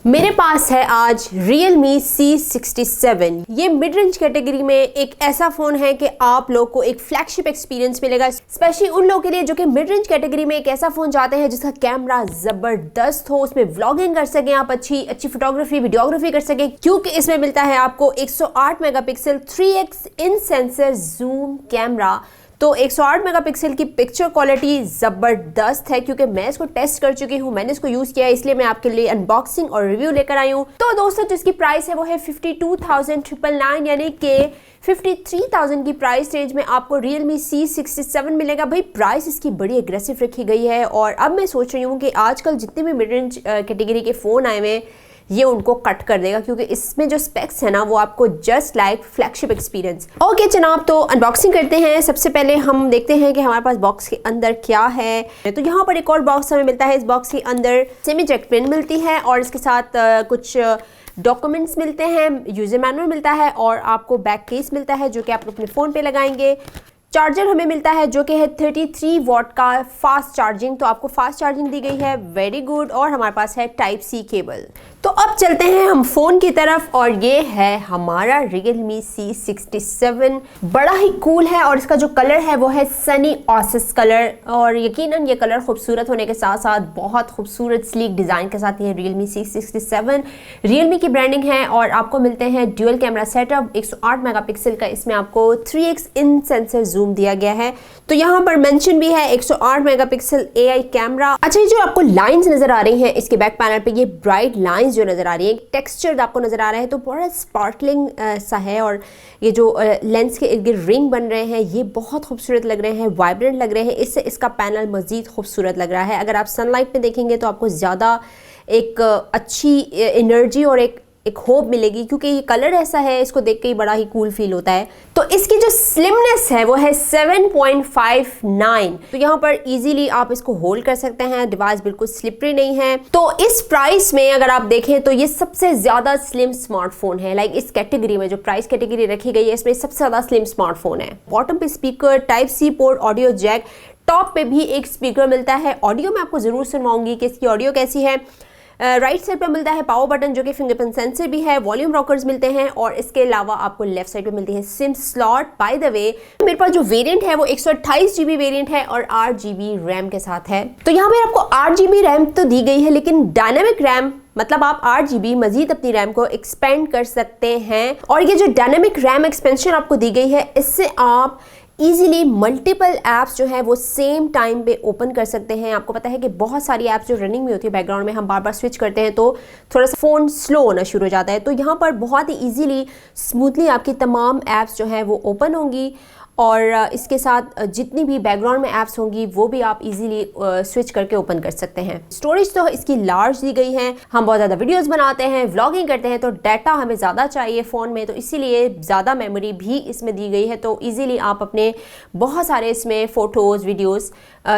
मेरे पास है आज Realme C67। ये मिड रेंज कैटेगरी में एक ऐसा फोन है कि आप लोग को एक फ्लैगशिप एक्सपीरियंस मिलेगा, स्पेशली उन लोगों के लिए जो कि मिड रेंज कैटेगरी में एक ऐसा फोन चाहते हैं जिसका कैमरा जबरदस्त हो, उसमें व्लॉगिंग कर सकें आप, अच्छी फोटोग्राफी वीडियोग्राफी कर सकें, क्योंकि इसमें मिलता है आपको 108 मेगापिक्सल 3x इन सेंसर जूम कैमरा। तो 108 मेगापिक्सल की पिक्चर क्वालिटी ज़बरदस्त है, क्योंकि मैं इसको टेस्ट कर चुकी हूँ, मैंने इसको यूज़ किया है, इसलिए मैं आपके लिए अनबॉक्सिंग और रिव्यू लेकर आई हूँ। तो दोस्तों जिसकी प्राइस है वो है 52,999, यानी कि 53,000 की प्राइस रेंज में आपको Realme C67 मिलेगा। भाई प्राइस इसकी बड़ी एग्रेसिव रखी गई है, और अब मैं सोच रही हूँ कि आजकल जितने भी मिड रेंज कैटेगरी के फ़ोन आए हुए ये उनको कट कर देगा, क्योंकि इसमें जो स्पेक्स है ना वो आपको just like flagship experience. Okay जनाब, तो अनबॉक्सिंग करते हैं। सबसे पहले हम देखते हैं कि हमारे पास बॉक्स के अंदर क्या है। तो यहाँ पर एक और बॉक्स हमें मिलता है। इस बॉक्स के अंदर सेमी जैक पेन मिलती है, और इसके साथ कुछ डॉक्यूमेंट्स मिलते हैं, यूजर मैनुअल मिलता है, और आपको बैक केस मिलता है जो कि आप अपने फ़ोन पे लगाएंगे। चार्जर हमें मिलता है जो कि है 33 वॉट का फास्ट चार्जिंग, तो आपको फास्ट चार्जिंग दी गई है, वेरी गुड। और हमारे पास है टाइप सी केबल। तो अब चलते हैं हम फ़ोन की तरफ, और ये है हमारा Realme C67। बड़ा ही कूल है, और इसका जो कलर है वो है सनी ऑसिस कलर, और यकीनन ये कलर खूबसूरत होने के साथ साथ बहुत खूबसूरत स्लीक डिज़ाइन के साथ ये Realme C67 Realme की ब्रांडिंग है। और आपको मिलते हैं ड्यूअल कैमरा सेटअप 108 मेगापिक्सल का, इसमें आपको 3x इन सेंसर जूम दिया गया है। तो यहाँ पर मेंशन भी है 108 मेगापिक्सल AI कैमरा। अच्छा, ये जो आपको लाइंस नजर आ रही हैं इसके बैक पैनल पे, ये ब्राइट लाइंस जो नजर आ रही है, टेक्सचर आपको नजर आ रहा है, तो बड़ा स्पार्कलिंग सा है। और ये जो लेंस के इर्द गिर्द रिंग बन रहे हैं ये बहुत खूबसूरत लग रहे हैं, वाइब्रेंट लग रहे हैं, इससे इसका पैनल मजीद खूबसूरत लग रहा है। अगर आप सनलाइट में देखेंगे तो आपको ज़्यादा एक अच्छी एनर्जी और एक होप मिलेगी, क्योंकि ये कलर ऐसा है, इसको देख के ही बड़ा ही कूल फील होता है। तो इसकी जो स्लिमनेस है वो है 7.59, तो यहाँ पर इजीली आप इसको होल्ड कर सकते हैं, डिवाइस बिल्कुल स्लिपरी नहीं है। तो इस प्राइस में अगर आप देखें तो ये सबसे ज़्यादा स्लिम स्मार्टफोन है, लाइक इस कैटेगरी में जो प्राइस कैटेगरी रखी गई है इसमें सबसे ज़्यादा स्लिम स्मार्टफोन है। बॉटम पे speaker, type C port, audio jack, top पे भी एक स्पीकर मिलता है। ऑडियो में आपको ज़रूर सुनवाऊंगी कि इसकी ऑडियो कैसी है। राइट साइड पे मिलता है पावर बटन जो कि फिंगरप्रिंट सेंसर भी है, वॉल्यूम रॉकर्स मिलते हैं, और इसके अलावा आपको लेफ्ट साइड पे मिलती है SIM slot. By the way मेरे पास जो वेरिएंट है वो 128 GB वेरिएंट है और 8 GB रैम के साथ है। तो यहाँ पे आपको 8 GB रैम तो दी गई है, लेकिन डायनामिक रैम मतलब आप 8 GB मजीद अपनी रैम को एक्सपेंड कर सकते हैं। और ये जो डायनामिक रैम एक्सपेंशन आपको दी गई है, इससे आप इजीली मल्टीपल ऐप्स जो है वो सेम टाइम पे ओपन कर सकते हैं। आपको पता है कि बहुत सारी ऐप्स जो रनिंग में होती है बैकग्राउंड में, हम बार बार स्विच करते हैं तो थोड़ा सा फ़ोन स्लो होना शुरू हो जाता है। तो यहाँ पर बहुत ही इजीली स्मूथली आपकी तमाम ऐप्स जो है वो ओपन होंगी, और इसके साथ जितनी भी बैकग्राउंड में ऐप्स होंगी वो भी आप इजीली स्विच करके ओपन कर सकते हैं। स्टोरेज तो इसकी लार्ज दी गई है, हम बहुत ज़्यादा वीडियोस बनाते हैं, व्लॉगिंग करते हैं, तो डाटा हमें ज़्यादा चाहिए फ़ोन में, तो इसीलिए ज़्यादा मेमोरी भी इसमें दी गई है। तो इजीली आप अपने बहुत सारे इसमें फ़ोटोज़ वीडियोज़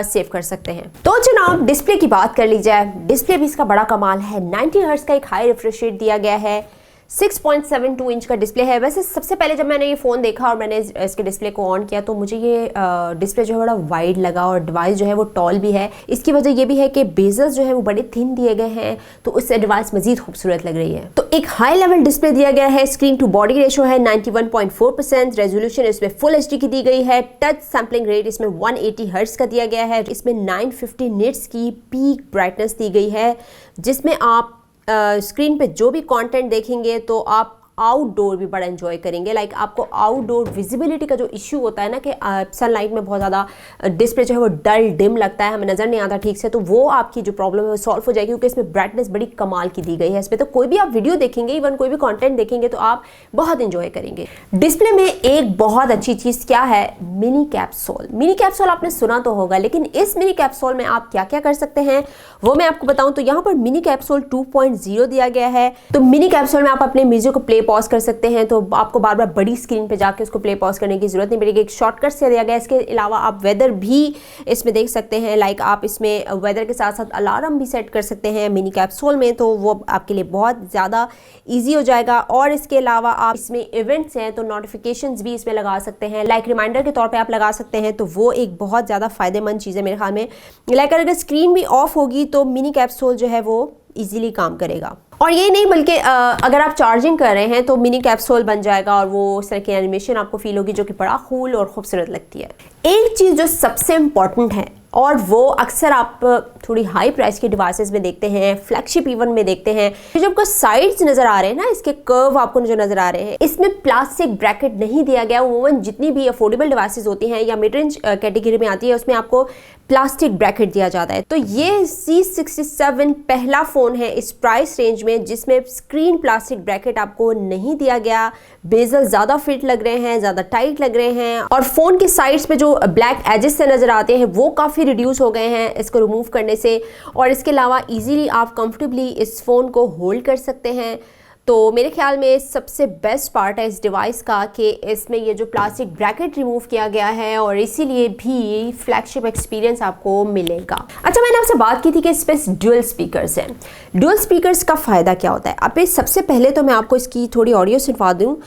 सेव कर सकते हैं। तो जनाब डिस्प्ले की बात कर ली जाए, डिस्प्ले भी इसका बड़ा कमाल है। 90 हर्ट्ज़ का एक हाई रिफ्रेश रेट दिया गया है, 6.72 इंच का डिस्प्ले है। वैसे सबसे पहले जब मैंने ये फ़ोन देखा और मैंने इसके डिस्प्ले को ऑन किया तो मुझे ये डिस्प्ले जो है बड़ा वाइड लगा, और डिवाइस जो है वो टॉल भी है। इसकी वजह ये भी है कि बेजल्स जो है वो बड़े थिन दिए गए हैं, तो उससे डिवाइस मजीद खूबसूरत लग रही है। तो एक हाई लेवल डिस्प्ले दिया गया है, स्क्रीन टू बॉडी रेशो है 91.4%, रेजोल्यूशन इसमें फुल HD की दी गई है, टच सैम्पलिंग रेट इसमें 180 हर्ट्ज़ का दिया गया है, इसमें 950 निट्स की पीक ब्राइटनेस दी गई है, जिसमें आप स्क्रीन पे जो भी कंटेंट देखेंगे तो आप आउटडोर भी बड़ा एंजॉय करेंगे। लाइक आपको आउटडोर विजिबिलिटी का जो इशू होता है ना कि सनलाइट में बहुत ज़्यादा डिस्प्ले जो है वो डल डिम लगता है, हमें नज़र नहीं आता ठीक से, तो वो आपकी जो प्रॉब्लम है वो सॉल्व हो जाएगी, क्योंकि इसमें ब्राइटनेस बड़ी कमाल की दी गई है। इसमें तो कोई भी आप वीडियो देखेंगे, इवन कोई भी कंटेंट देखेंगे तो आप बहुत इंजॉय करेंगे। डिस्प्ले में एक बहुत अच्छी चीज़ क्या है, मिनी कैप्सूल। मिनी कैप्सूल आपने सुना तो होगा, लेकिन इस मिनी कैप्सूल में आप क्या क्या कर सकते हैं वो मैं आपको बताऊँ। तो यहाँ पर मिनी कैप्सूल 2.0 दिया गया है। तो मिनी कैप्सूल में आप अपने म्यूजिक को प्ले पॉज कर सकते हैं, तो आपको बार बार बड़ी स्क्रीन पे जाके उसको प्ले पॉज करने की जरूरत नहीं पड़ेगी, एक शॉर्टकट से दिया गया है। इसके अलावा आप वेदर भी इसमें देख सकते हैं, लाइक आप इसमें वेदर के साथ साथ अलार्म भी सेट कर सकते हैं मिनी कैप्सूल में, तो वो आपके लिए बहुत ज़्यादा ईजी हो जाएगा। और इसके अलावा आप इसमें इवेंट्स हैं तो नोटिफिकेशंस भी इसमें लगा सकते हैं, लाइक रिमाइंडर के तौर पर आप लगा सकते हैं, तो वो एक बहुत ज़्यादा फ़ायदेमंद चीज़ है मेरे ख्याल में। लाइक अगर स्क्रीन भी ऑफ होगी तो मिनी कैप्सूल जो है वो इजीली काम करेगा। और ये नहीं बल्कि अगर आप चार्जिंग कर रहे हैं तो मिनी कैप्सूल बन जाएगा और वो उस तरह की एनिमेशन आपको फील होगी जो कि बड़ा कूल और खूबसूरत लगती है। एक चीज़ जो सबसे इम्पॉर्टेंट है और वो अक्सर आप थोड़ी हाई प्राइस के डिवाइसेस में देखते हैं, फ्लैगशिप इवन में देखते हैं, जो आपको साइड्स नज़र आ रहे हैं ना, इसके कर्व आपको जो नज़र आ रहे हैं, इसमें प्लास्टिक ब्रैकेट नहीं दिया गया। वूमन जितनी भी अफोर्डेबल डिवाइसेस होती हैं या मिड रेंज कैटेगरी में आती है उसमें आपको प्लास्टिक ब्रैकेट दिया जाता है। तो ये C67 पहला फ़ोन है इस प्राइस रेंज में जिसमें स्क्रीन प्लास्टिक ब्रैकेट आपको नहीं दिया गया। बेजल ज़्यादा फिट लग रहे हैं, ज़्यादा टाइट लग रहे हैं और फ़ोन के साइड्स पे जो ब्लैक एजेस से नज़र आते हैं वो काफ़ी रिड्यूस हो गए हैं इसको रिमूव करने से। और इसके अलावा ईजीली आप कंफर्टेबली इस फ़ोन को होल्ड कर सकते हैं। तो मेरे ख्याल में सबसे बेस्ट पार्ट है इस डिवाइस का कि इसमें ये जो प्लास्टिक ब्रैकेट रिमूव किया गया है और इसीलिए भी फ्लैगशिप एक्सपीरियंस आपको मिलेगा। अच्छा, मैंने आपसे बात की थी कि इस पर ड्यूअल स्पीकर्स हैं। ड्यूअल स्पीकर्स का फ़ायदा क्या होता है? अब सबसे पहले तो मैं आपको इसकी थोड़ी ऑडियो सुनवा दूँ,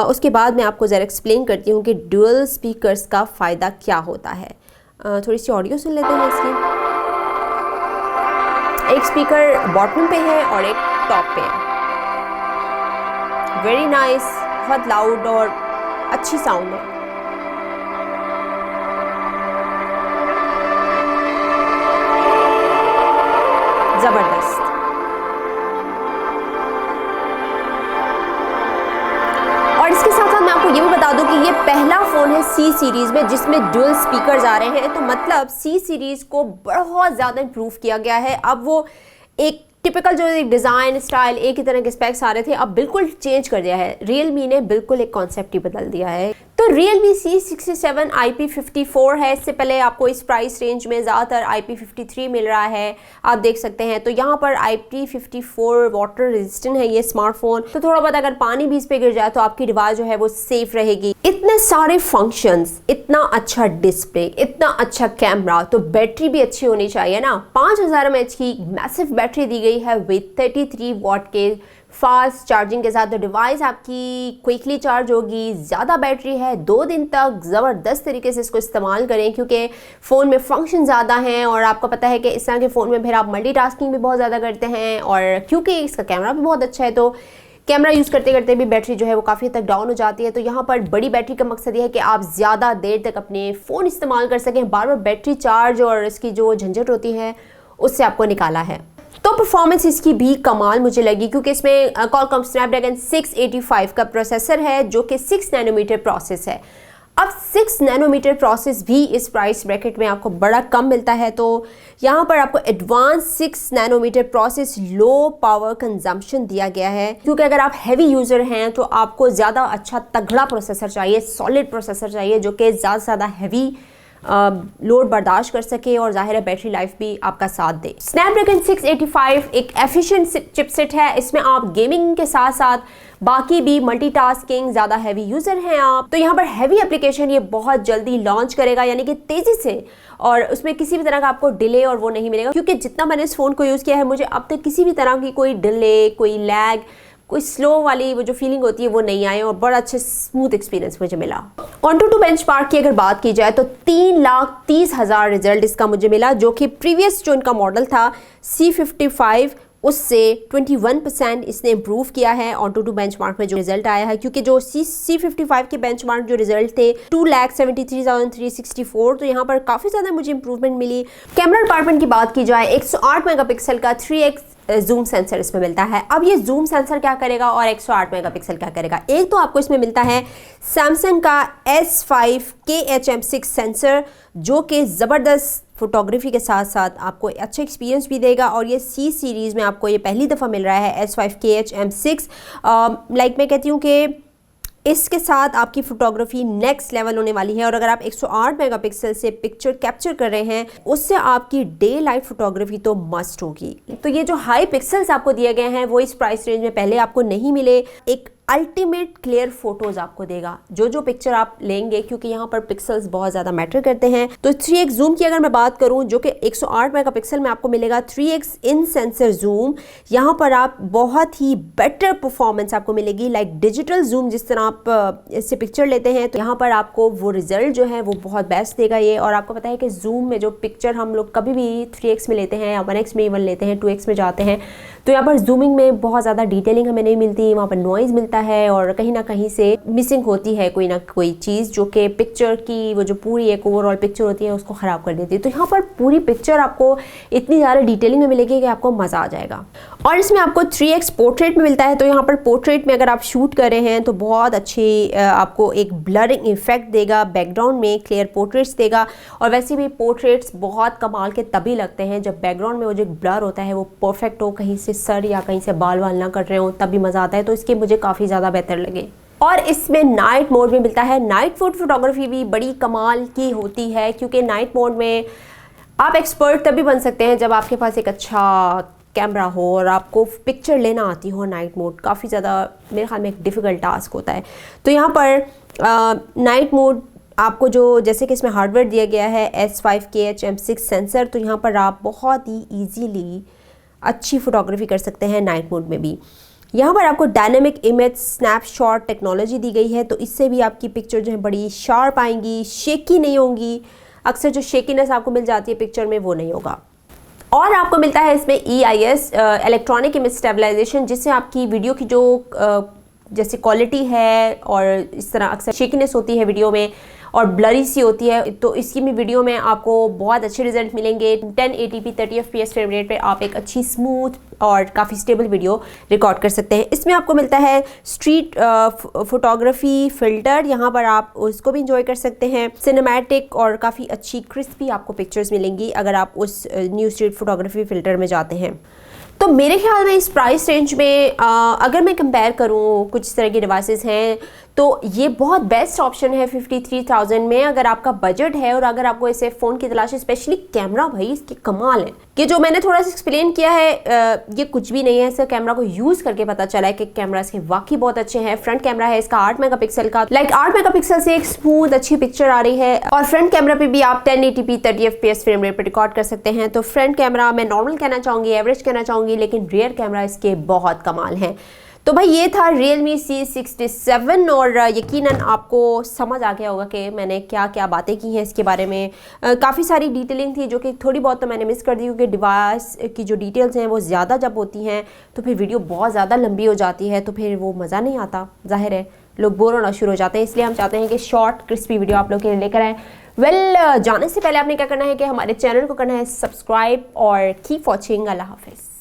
उसके बाद मैं आपको ज़रा एक्सप्लेन करती हूँ कि ड्यूअल स्पीकर्स का फ़ायदा क्या होता है। थोड़ी सी ऑडियो सुन लेते हैं इसकी। एक स्पीकर बॉटम पे है और एक टॉप पे है। वेरी नाइस, बहुत लाउड और अच्छी साउंड है। जबरदस्त। और इसके साथ साथ मैं आपको ये भी बता दूं कि ये पहला फ़ोन है C सीरीज़ में जिसमें डुअल स्पीकर्स आ रहे हैं। तो मतलब C सीरीज़ को बहुत ज़्यादा इम्प्रूव किया गया है। अब वो एक टिपिकल जो एक डिज़ाइन स्टाइल एक ही तरह के स्पेक्स आ रहे थे अब बिल्कुल चेंज कर दिया है। Realme ने बिल्कुल एक कॉन्सेप्ट ही बदल दिया है। तो Realme C67 IP54 है। इससे पहले आपको इस प्राइस रेंज में ज़्यादातर IP53 मिल रहा है, आप देख सकते हैं। तो यहाँ पर IP54 वाटर रेजिस्टेंट है ये स्मार्टफोन। तो थोड़ा बहुत अगर पानी भी इस पर गिर जाए तो आपकी डिवाइस जो है वो सेफ रहेगी। इतने सारे फंक्शंस, इतना अच्छा डिस्प्ले, इतना अच्छा कैमरा, तो बैटरी भी अच्छी होनी चाहिए ना। 5000 mAh की मैसिव बैटरी दी गई है विद 33 वाट के फास्ट चार्जिंग के साथ। तो डिवाइस आपकी क्विकली चार्ज होगी, ज़्यादा बैटरी है, 2 दिन तक ज़बरदस्त तरीके से इसको इस्तेमाल करें क्योंकि फ़ोन में फंक्शन ज़्यादा हैं और आपको पता है कि इस तरह के फ़ोन में फिर आप मल्टीटास्किंग भी बहुत ज़्यादा करते हैं और क्योंकि इसका कैमरा भी बहुत अच्छा है तो कैमरा यूज़ करते करते भी बैटरी जो है वो काफ़ी हद तक डाउन हो जाती है। तो यहाँ पर बड़ी बैटरी का मकसद ये है कि आप ज़्यादा देर तक अपने फ़ोन इस्तेमाल कर सकें। बार बार बैटरी चार्ज और इसकी जो झंझट होती है उससे आपको निकाला है। तो परफॉर्मेंस इसकी भी कमाल मुझे लगी क्योंकि इसमें Qualcomm Snapdragon 685 का प्रोसेसर है जो कि 6 नैनोमीटर प्रोसेस है। अब 6 नैनोमीटर प्रोसेस भी इस प्राइस ब्रैकेट में आपको बड़ा कम मिलता है। तो यहाँ पर आपको advance 6 nanometre process low power consumption दिया गया है क्योंकि अगर आप हैवी यूज़र हैं तो आपको ज़्यादा अच्छा तगड़ा प्रोसेसर चाहिए, सॉलिड प्रोसेसर चाहिए जो कि ज़्यादा से ज़्यादा हैवी लोड बर्दाश्त कर सके और जाहिर है बैटरी लाइफ भी आपका साथ दे। Snapdragon 685 एक एफिशिएंट चिपसेट है। इसमें आप गेमिंग के साथ साथ बाकी भी मल्टीटास्किंग, ज़्यादा हैवी यूज़र हैं आप तो यहाँ पर हैवी एप्लीकेशन ये बहुत जल्दी लॉन्च करेगा यानी कि तेज़ी से, और उसमें किसी भी तरह का आपको डिले और वो नहीं मिलेगा क्योंकि जितना मैंने इस फ़ोन को यूज़ किया है मुझे अब तक किसी भी तरह की कोई डिले, कोई लैग, कोई स्लो वाली वो जो फीलिंग होती है वो नहीं आई और बड़ा अच्छे स्मूथ एक्सपीरियंस मुझे मिला। AnTuTu बेंचमार्क की अगर बात की जाए तो 3,30,000 रिजल्ट इसका मुझे मिला जो कि प्रीवियस जो इनका मॉडल था C55 उससे 21% इसने इम्प्रूव किया है। AnTuTu बेंचमार्क में जो रिजल्ट आया है क्योंकि जो C55 के बेंचमार्क जो रिजल्ट थे 2,73,364 तो यहाँ पर काफ़ी ज़्यादा मुझे इंप्रूवमेंट मिली। कैमरा डिपार्टमेंट की बात की जाए 108 मेगापिक्सल का 3x जूम सेंसर इसमें मिलता है। अब ये जूम सेंसर क्या करेगा और 108 मेगापिक्सल क्या करेगा? एक तो आपको इसमें मिलता है सैमसंग का S5 KHM6 सेंसर जो कि ज़बरदस्त फोटोग्राफी के साथ साथ आपको अच्छा एक्सपीरियंस भी देगा और ये C सीरीज़ में आपको ये पहली दफ़ा मिल रहा है S5 KHM6। लाइक मैं कहती हूँ कि इसके साथ आपकी फ़ोटोग्राफी नेक्स्ट लेवल होने वाली है और अगर आप 108 मेगापिक्सल से पिक्चर कैप्चर कर रहे हैं उससे आपकी डे लाइट फोटोग्राफी तो मस्ट होगी। तो ये जो हाई पिक्सल्स आपको दिए गए हैं वो इस प्राइस रेंज में पहले आपको नहीं मिले। एक अल्टीमेट क्लियर फोटोज आपको देगा जो पिक्चर आप लेंगे, क्योंकि यहाँ पर पिक्सल्स बहुत ज़्यादा मैटर करते हैं। तो 3x जूम की अगर मैं बात करूँ, जो कि 108 मेगापिक्सल में आपको मिलेगा 3x इन सेंसर जूम, यहाँ पर आप बहुत ही बेटर परफॉर्मेंस आपको मिलेगी। लाइक डिजिटल जूम जिस तरह आप इससे पिक्चर लेते हैं, तो यहाँ पर आपको वो रिजल्ट जो है वो बहुत बेस्ट देगा ये। और आपको पता है कि जूम में जो पिक्चर हम लोग कभी भी 3x में लेते हैं या 1x में इवन लेते हैं, 2x में जाते हैं, तो यहाँ पर जूमिंग में बहुत ज़्यादा डिटेलिंग हमें नहीं मिलती, वहाँ पर नॉइज़ मिलता है और कहीं ना कहीं से मिसिंग होती है कोई ना कोई चीज़, जो कि पिक्चर की वो जो पूरी एक ओवरऑल पिक्चर होती है उसको ख़राब कर देती है। तो यहाँ पर पूरी पिक्चर आपको इतनी ज़्यादा डिटेलिंग में मिलेगी कि आपको मज़ा आ जाएगा। और इसमें आपको 3x पोर्ट्रेट में मिलता है। तो यहाँ पर पोर्ट्रेट में अगर आप शूट कर रहे हैं तो बहुत अच्छी आपको एक ब्लरिंग इफेक्ट देगा, बैकग्राउंड में क्लियर पोर्ट्रेट्स देगा। और वैसे भी पोर्ट्रेट्स बहुत कमाल के तभी लगते हैं जब बैकग्राउंड में वो जो ब्लर होता है वो परफेक्ट हो, कहीं से सर या कहीं से बाल वाल ना कट रहे हो, तभी मज़ा आता है। तो इसके मुझे काफ़ी ज़्यादा बेहतर लगे। और इसमें नाइट मोड में मिलता है। नाइट मोड फोटोग्राफी भी बड़ी कमाल की होती है, क्योंकि नाइट मोड में आप एक्सपर्ट तभी बन सकते हैं जब आपके पास एक अच्छा कैमरा हो और आपको पिक्चर लेना आती हो। नाइट मोड काफ़ी ज़्यादा मेरे ख्याल में एक डिफ़िकल्ट टास्क होता है। तो यहाँ पर नाइट मोड आपको जो जैसे कि इसमें हार्डवेयर दिया गया है S5KH-M6 सेंसर, तो यहाँ पर आप बहुत ही ईजीली अच्छी फोटोग्राफी कर सकते हैं नाइट मोड में भी। यहाँ पर आपको डायनेमिक इमेज स्नैपशॉट टेक्नोलॉजी दी गई है, तो इससे भी आपकी पिक्चर जो है बड़ी शार्प आएंगी, शेकी नहीं होंगी। अक्सर जो शेकीनेस आपको मिल जाती है पिक्चर में वो नहीं होगा। और आपको मिलता है इसमें EIS इलेक्ट्रॉनिक इमेज स्टेबलाइजेशन, जिससे आपकी वीडियो की जो जैसे क्वालिटी है और इस तरह अक्सर शेकीनेस होती है वीडियो में और ब्लरी सी होती है, तो इसकी भी वीडियो में आपको बहुत अच्छे रिजल्ट मिलेंगे। 1080p 30 fps फ्रेम रेट पे आप एक अच्छी स्मूथ और काफ़ी स्टेबल वीडियो रिकॉर्ड कर सकते हैं। इसमें आपको मिलता है स्ट्रीट फोटोग्राफी फ़िल्टर, यहाँ पर आप उसको भी इंजॉय कर सकते हैं। सिनेमैटिक और काफ़ी अच्छी क्रिस्पी आपको पिक्चर्स मिलेंगी अगर आप उस न्यू स्ट्रीट फोटोग्राफी फ़िल्टर में जाते हैं। तो मेरे ख्याल में इस प्राइस रेंज में अगर मैं कंपेयर करूँ कुछ इस तरह की डिवाइसेस हैं, तो ये बहुत बेस्ट ऑप्शन है 53,000 में अगर आपका बजट है और अगर आपको ऐसे फ़ोन की तलाश है। स्पेशली कैमरा भाई इसकी कमाल है कि जो मैंने थोड़ा सा एक्सप्लेन किया है ये कुछ भी नहीं है। इसका कैमरा को यूज़ करके पता चला है कि कैमरा इसके वाकई बहुत अच्छे हैं। फ्रंट कैमरा है इसका 8 मेगापिक्सल का, 8 मेगापिक्सल से एक स्मूथ अच्छी पिक्चर आ रही है। और फ्रंट कैमरा पे भी आप 1080p 30 fps फ्रेम रेट पर रिकॉर्ड कर सकते हैं। तो फ्रंट कैमरा मैं नॉर्मल कहना चाहूँगी, एवरेज कहना चाहूँगी, लेकिन रियर कैमरा इसके बहुत कमाल हैं। तो भाई ये था Realme C67 और यकीनन आपको समझ आ गया होगा कि मैंने क्या क्या बातें की हैं इसके बारे में। काफ़ी सारी डिटेलिंग थी जो कि थोड़ी बहुत तो मैंने मिस कर दी, क्योंकि डिवाइस की जो डिटेल्स हैं वो ज़्यादा जब होती हैं तो फिर वीडियो बहुत ज़्यादा लंबी हो जाती है, तो फिर वो मज़ा नहीं आता, जाहिर है लोग बोर होना शुरू हो जाते हैं। इसलिए हम चाहते हैं कि शॉर्ट क्रिस्पी वीडियो आप लोग के लिए लेकर आएँ। जाने से पहले आपने क्या करना है कि हमारे चैनल को करना है सब्सक्राइब और कीप वॉचिंग। अल्लाह हाफिज़।